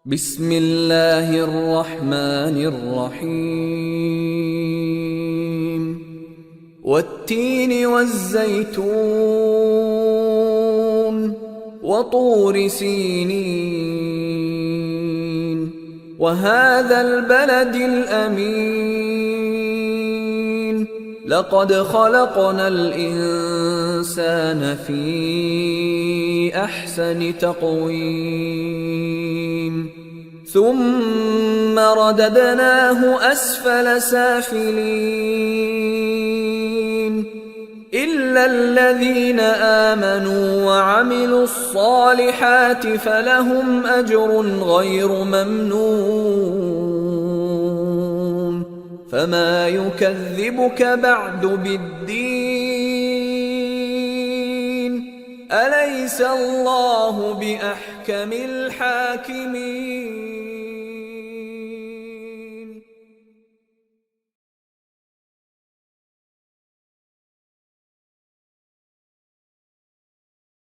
بسم الله الرحمن الرحيم والتين والزيتون وطور سينين وهذا البلد الأمين لقد خلقنا الإنسان في أحسن تقويم ثم رددناه أسفل سافلين إلا الذين آمنوا وعملوا الصالحات فلهم أجر غير ممنون فما يكذبك بعد بالدين أليس الله بأحكم الحاكمين